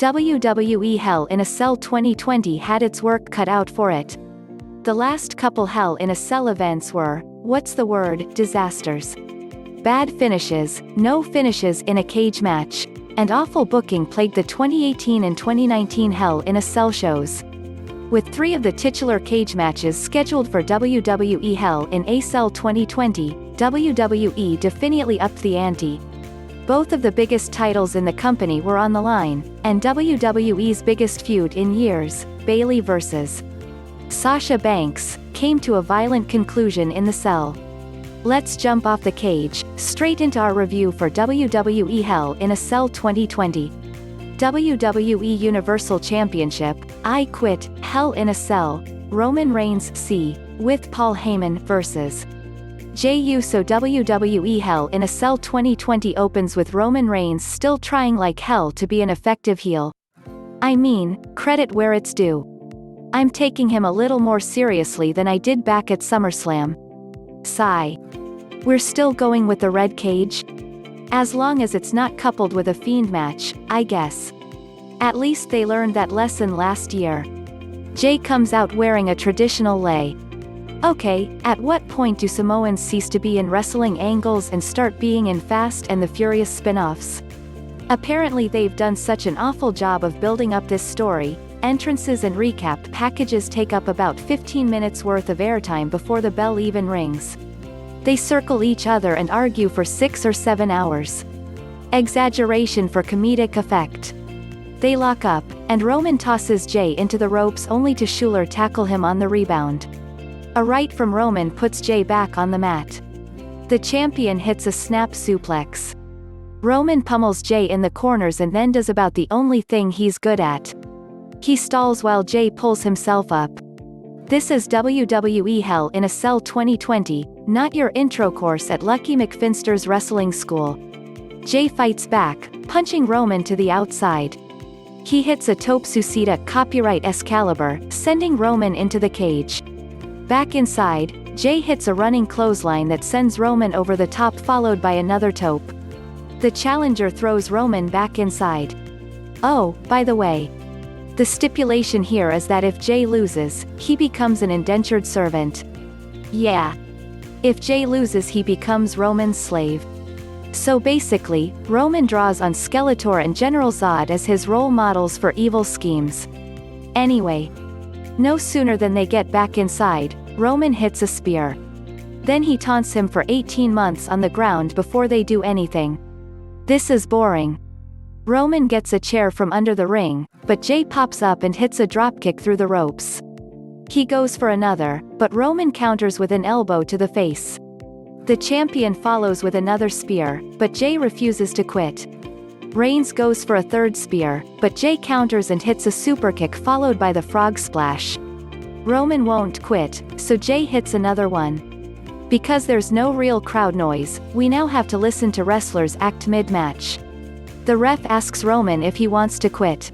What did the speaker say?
WWE Hell in a Cell 2020 had its work cut out for it. The last couple Hell in a Cell events were, what's the word, disasters. Bad finishes, no finishes in a cage match, and awful booking plagued the 2018 and 2019 Hell in a Cell shows. With 3 of the titular cage matches scheduled for WWE Hell in a Cell 2020, WWE definitely upped the ante. Both of the biggest titles in the company were on the line, and WWE's biggest feud in years, Bayley vs. Sasha Banks, came to a violent conclusion in the Cell. Let's jump off the cage, straight into our review for WWE Hell in a Cell 2020. WWE Universal Championship, I Quit, Hell in a Cell, Roman Reigns c. with Paul Heyman vs. Jey Uso. WWE Hell in a Cell 2020 opens with Roman Reigns still trying like hell to be an effective heel. I mean, credit where it's due. I'm taking him a little more seriously than I did back at SummerSlam. Sigh. We're still going with the red cage? As long as it's not coupled with a Fiend match, I guess. At least they learned that lesson last year. Jey comes out wearing a traditional lei. Okay, at what point do Samoans cease to be in wrestling angles and start being in Fast and the Furious spin-offs? Apparently they've done such an awful job of building up this story. Entrances and recap packages take up about 15 minutes worth of airtime before the bell even rings. They circle each other and argue for 6 or 7 hours. Exaggeration for comedic effect. They lock up, and Roman tosses Jey into the ropes only to Schuler tackle him on the rebound. A right from Roman puts Jey back on the mat. The champion hits a snap suplex. Roman pummels Jey in the corners and then does about the only thing he's good at. He stalls while Jey pulls himself up. This is WWE Hell in a Cell 2020, not your intro course at Lucky McFinster's wrestling school. Jey fights back, punching Roman to the outside. He hits a Tope Suicida copyright Excalibur, sending Roman into the cage. Back inside, Jey hits a running clothesline that sends Roman over the top followed by another Tope. The challenger throws Roman back inside. Oh, by the way. The stipulation here is that if Jey loses, he becomes an indentured servant. Yeah. If Jey loses he becomes Roman's slave. So basically, Roman draws on Skeletor and General Zod as his role models for evil schemes. Anyway. No sooner than they get back inside, Roman hits a spear. Then he taunts him for 18 months on the ground before they do anything. This is boring. Roman gets a chair from under the ring, but Jey pops up and hits a dropkick through the ropes. He goes for another, but Roman counters with an elbow to the face. The champion follows with another spear, but Jey refuses to quit. Reigns goes for a third spear, but Jey counters and hits a superkick followed by the frog splash. Roman won't quit, so Jey hits another one. Because there's no real crowd noise, we now have to listen to wrestlers act mid-match. The ref asks Roman if he wants to quit.